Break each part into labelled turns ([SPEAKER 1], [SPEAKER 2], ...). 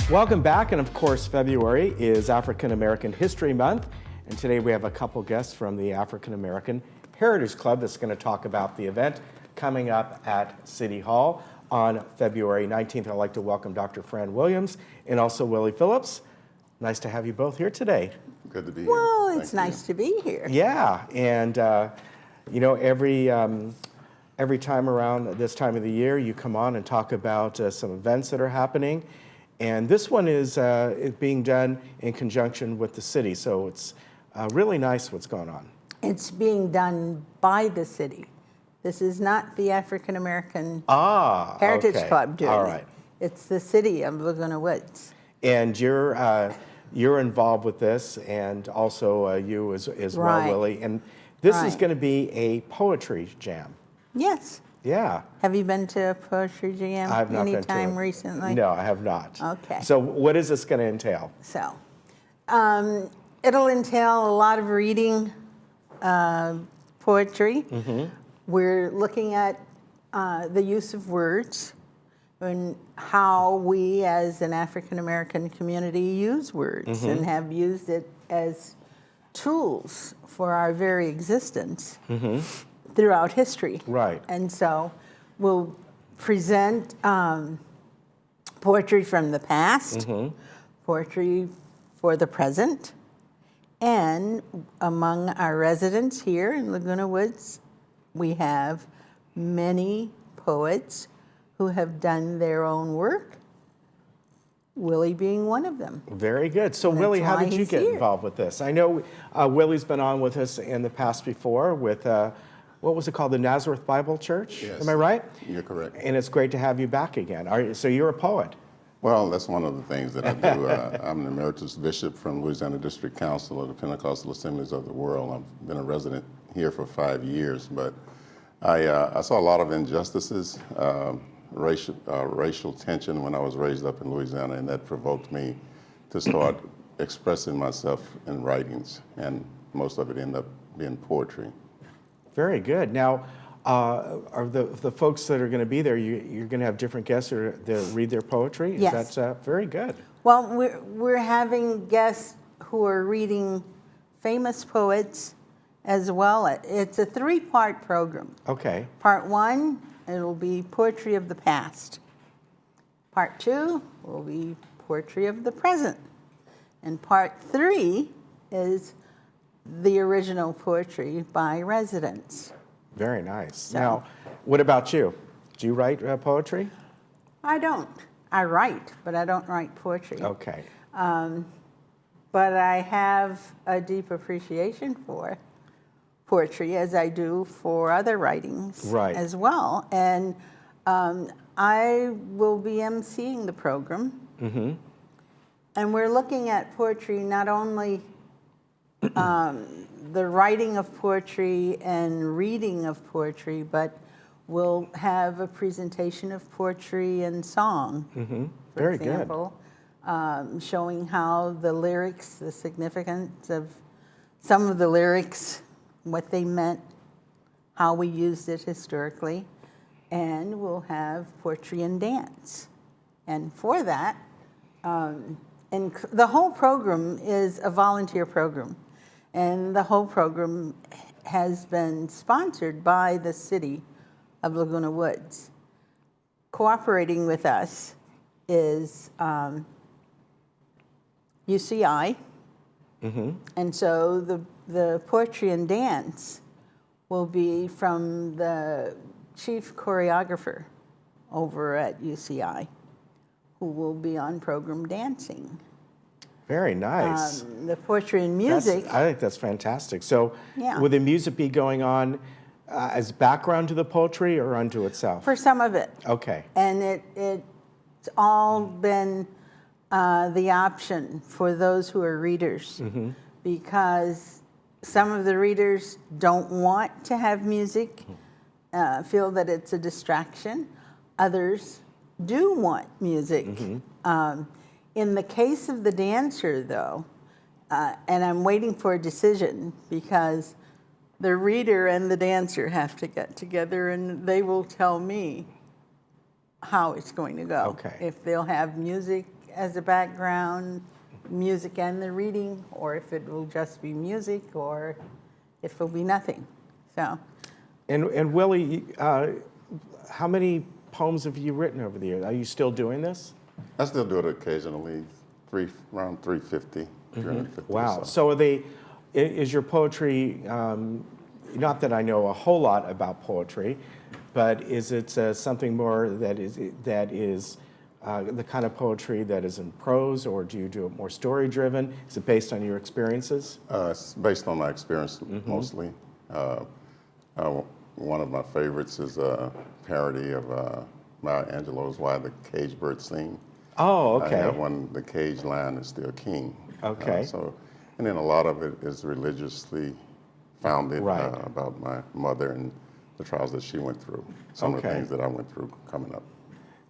[SPEAKER 1] Welcome back, and of course, February is African American History Month, and today we have a couple guests from the African American Heritage Club that's going to talk about the event coming up at City Hall on February 19th. I'd like to welcome Dr. Fran Williams and also Willie Phillips. Nice to have you both here today.
[SPEAKER 2] Good to be here.
[SPEAKER 3] Well, it's nice to be here.
[SPEAKER 1] Yeah, and you know, every time around this time of the year, you come on and talk about some events that are happening. And this one is being done in conjunction with the city, so it's really nice what's going on.
[SPEAKER 3] It's being done by the city. This is not the African American Heritage Club doing it. It's the city of Laguna Woods.
[SPEAKER 1] And you're involved with this, and also you as well, Willie. And this is going to be a poetry jam.
[SPEAKER 3] Yes.
[SPEAKER 1] Yeah.
[SPEAKER 3] Have you been to a poetry jam anytime recently?
[SPEAKER 1] No, I have not.
[SPEAKER 3] Okay.
[SPEAKER 1] So what is this going to entail?
[SPEAKER 3] So it'll entail a lot of reading poetry. Mm-hmm. We're looking at the use of words and how we as an African American community use words and have used it as tools for our very existence. Throughout history.
[SPEAKER 1] Right.
[SPEAKER 3] And so we'll present poetry from the past, poetry for the present, and among our residents here in Laguna Woods, we have many poets who have done their own work, Willie being one of them.
[SPEAKER 1] Very good. So Willie, how did you get involved with this? I know Willie's been on with us in the past before with what was it called? The Nazareth Bible Church?
[SPEAKER 2] Yes.
[SPEAKER 1] Am I right?
[SPEAKER 2] You're correct.
[SPEAKER 1] And it's great to have you back again. So you're a poet?
[SPEAKER 2] Well, that's one of the things that I do. I'm an emeritus bishop from Louisiana District Council of the Pentecostal Assemblies of the World. I've been a resident here for 5 years, but I saw a lot of injustices, racial tension when I was raised up in Louisiana, and that provoked me to start expressing myself in writings, and most of it ended up being poetry.
[SPEAKER 1] Very good. Now, are the folks that are going to be there, you're going to have different guests that read their poetry?
[SPEAKER 3] Yes.
[SPEAKER 1] That's very good.
[SPEAKER 3] Well, we're having guests who are reading famous poets as well. It's a 3-part program.
[SPEAKER 1] Okay.
[SPEAKER 3] Part 1, it'll be poetry of the past. Part 2 will be poetry of the present. And Part 3 is the original poetry by residents.
[SPEAKER 1] Very nice. Now, what about you? Do you write poetry?
[SPEAKER 3] I don't. I write, but I don't write poetry.
[SPEAKER 1] Okay.
[SPEAKER 3] But I have a deep appreciation for poetry, as I do for other writings as well. And I will be emceeing the program. And we're looking at poetry not only the writing of poetry and reading of poetry, but we'll have a presentation of poetry and song, for example, showing how the lyrics, the significance of some of the lyrics, what they meant, how we used it historically, and we'll have poetry and dance. And for that, and the whole program is a volunteer program. And the whole program has been sponsored by the city of Laguna Woods. Cooperating with us is UCI. And so the poetry and dance will be from the chief choreographer over at UCI, who will be on program dancing.
[SPEAKER 1] Very nice.
[SPEAKER 3] The poetry and music.
[SPEAKER 1] I think that's fantastic. So will the music be going on as background to the poetry or unto itself?
[SPEAKER 3] For some of it.
[SPEAKER 1] Okay.
[SPEAKER 3] And it's all been the option for those who are readers, because some of the readers don't want to have music, feel that it's a distraction. Others do want music. In the case of the dancer, though, and I'm waiting for a decision because the reader and the dancer have to get together and they will tell me how it's going to go.
[SPEAKER 1] Okay.
[SPEAKER 3] If they'll have music as a background, music and the reading, or if it will just be music, or if it'll be nothing. So.
[SPEAKER 1] And Willie, how many poems have you written over the years? Are you still doing this?
[SPEAKER 2] I still do it occasionally, around 350, 350
[SPEAKER 1] Wow.
[SPEAKER 2] or so.
[SPEAKER 1] So is your poetry, not that I know a whole lot about poetry, but is it something more that is the kind of poetry that is in prose, or do you do it more story-driven? Is it based on your experiences?
[SPEAKER 2] It's based on my experience mostly. One of my favorites is a parody of Maya Angelou's "Why the Caged Bird Sing."
[SPEAKER 1] Oh, okay.
[SPEAKER 2] I have one, "The caged lion is still king."
[SPEAKER 1] Okay.
[SPEAKER 2] And then a lot of it is religiously founded about my mother and the trials that she went through. Some of the things that I went through coming up.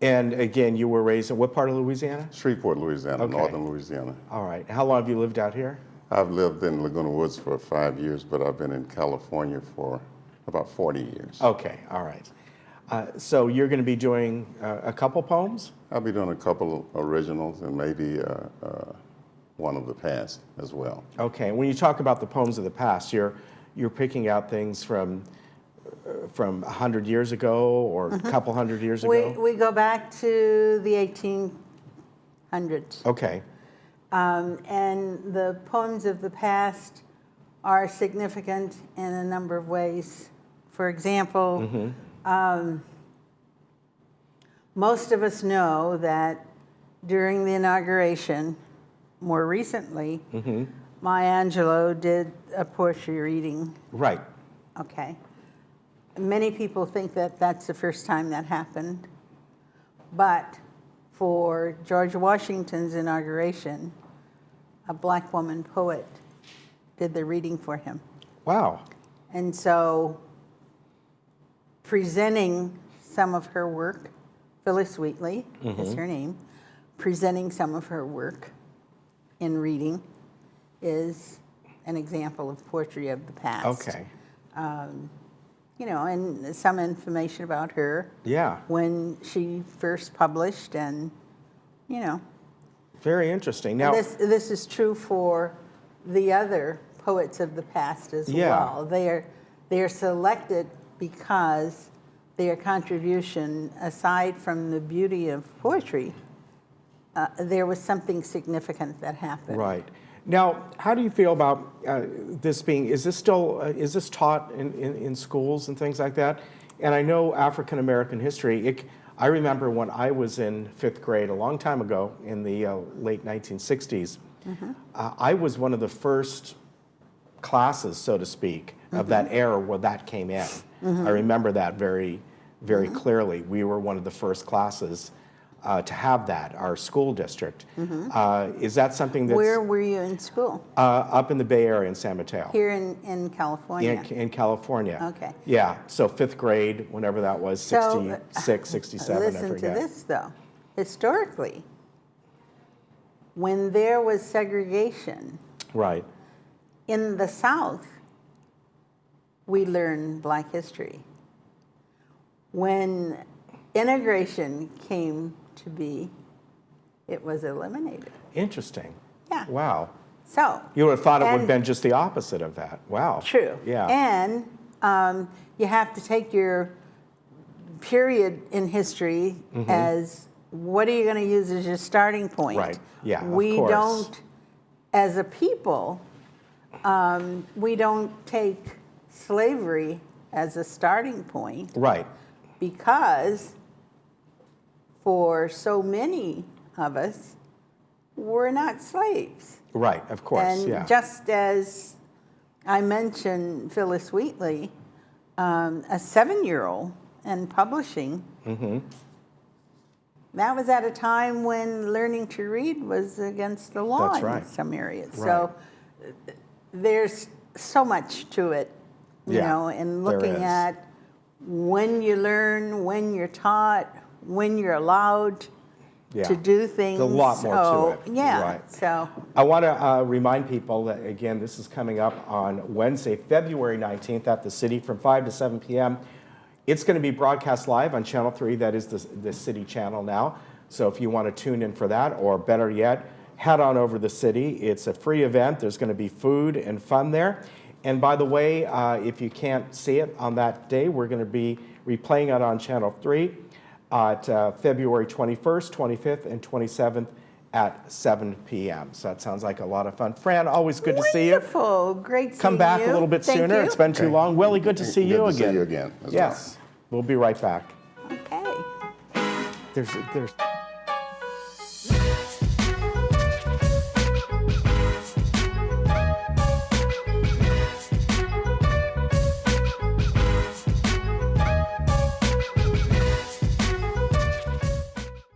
[SPEAKER 1] And again, you were raised in what part of Louisiana?
[SPEAKER 2] Shreveport, Louisiana, northern Louisiana.
[SPEAKER 1] All right. How long have you lived out here?
[SPEAKER 2] I've lived in Laguna Woods for 5 years, but I've been in California for about 40 years.
[SPEAKER 1] Okay, all right. So you're going to be doing a couple poems?
[SPEAKER 2] I'll be doing a couple originals and maybe one of the past as well.
[SPEAKER 1] Okay. When you talk about the poems of the past, you're picking out things from 100 years ago or a couple hundred years ago?
[SPEAKER 3] We go back to the 1800s.
[SPEAKER 1] Okay.
[SPEAKER 3] And the poems of the past are significant in a number of ways. For example, most of us know that during the inauguration, more recently, Maya Angelou did a poetry reading.
[SPEAKER 1] Right.
[SPEAKER 3] Okay. Many people think that that's the first time that happened. But for George Washington's inauguration, a black woman poet did the reading for him.
[SPEAKER 1] Wow.
[SPEAKER 3] And so presenting some of her work, Phyllis Wheatley is her name, presenting some of her work in reading is an example of poetry of the past.
[SPEAKER 1] Okay.
[SPEAKER 3] You know, and some information about her.
[SPEAKER 1] Yeah.
[SPEAKER 3] When she first published, and, you know.
[SPEAKER 1] Very interesting. Now,
[SPEAKER 3] this is true for the other poets of the past as well. They are selected because their contribution, aside from the beauty of poetry, there was something significant that happened.
[SPEAKER 1] right. Now, how do you feel about this being, is this taught in schools and things like that? And I know African American history, I remember when I was in 5th grade a long time ago in the late 1960s, I was one of the first classes, so to speak, of that era where that came in. I remember that very, very clearly. We were one of the first classes to have that, our school district. Is that something that's...
[SPEAKER 3] Where were you in school?
[SPEAKER 1] Up in the Bay Area in San Mateo.
[SPEAKER 3] Here in California?
[SPEAKER 1] In California.
[SPEAKER 3] Okay.
[SPEAKER 1] Yeah, so 5th grade, whenever that was, 66, 67, I
[SPEAKER 3] listen
[SPEAKER 1] forget.
[SPEAKER 3] to this, though. Historically, when there was segregation
[SPEAKER 1] Right.
[SPEAKER 3] in the South, we learned Black history. When integration came to be, it was eliminated.
[SPEAKER 1] Interesting.
[SPEAKER 3] Yeah.
[SPEAKER 1] Wow.
[SPEAKER 3] So
[SPEAKER 1] You would have thought it would have been just the opposite of that. Wow.
[SPEAKER 3] true.
[SPEAKER 1] Yeah.
[SPEAKER 3] And you have to take your period in history as what are you going to use as your starting point?
[SPEAKER 1] Right. Yeah, of
[SPEAKER 3] We
[SPEAKER 1] course.
[SPEAKER 3] don't, as a people, we don't take slavery as a starting point
[SPEAKER 1] Right.
[SPEAKER 3] because for so many of us, we're not slaves.
[SPEAKER 1] Right, of course,
[SPEAKER 3] And
[SPEAKER 1] yeah.
[SPEAKER 3] just as I mentioned Phyllis Wheatley, a 7-year-old and publishing, that was at a time when learning to read was against the law
[SPEAKER 1] That's right.
[SPEAKER 3] in some areas.
[SPEAKER 1] Right.
[SPEAKER 3] So there's so much to it, you
[SPEAKER 1] Yeah,
[SPEAKER 3] know, and
[SPEAKER 1] there
[SPEAKER 3] looking
[SPEAKER 1] is.
[SPEAKER 3] at when you learn, when you're taught, when you're allowed
[SPEAKER 1] Yeah.
[SPEAKER 3] to do things.
[SPEAKER 1] There's a lot more to it.
[SPEAKER 3] Yeah,
[SPEAKER 1] Right.
[SPEAKER 3] so.
[SPEAKER 1] I want to remind people that, again, this is coming up on Wednesday, February 19th at the City from 5 to 7 p.m. It's going to be broadcast live on Channel 3, that is the City channel now. So if you want to tune in for that, or better yet, head on over to the city. It's a free event. There's going to be food and fun there. And by the way, if you can't see it on that day, we're going to be replaying it on Channel 3 at February 21st, 25th, and 27th at 7 p.m. So that sounds like a lot of fun. Fran, always good to see you.
[SPEAKER 3] Wonderful. Great seeing you.
[SPEAKER 1] Come back a little bit
[SPEAKER 3] Thank
[SPEAKER 1] sooner.
[SPEAKER 3] you.
[SPEAKER 1] It's been too long. Willie, good to see you again.
[SPEAKER 2] Good to see you again as well.
[SPEAKER 1] Yes. We'll be right back.
[SPEAKER 3] Okay.
[SPEAKER 1] There's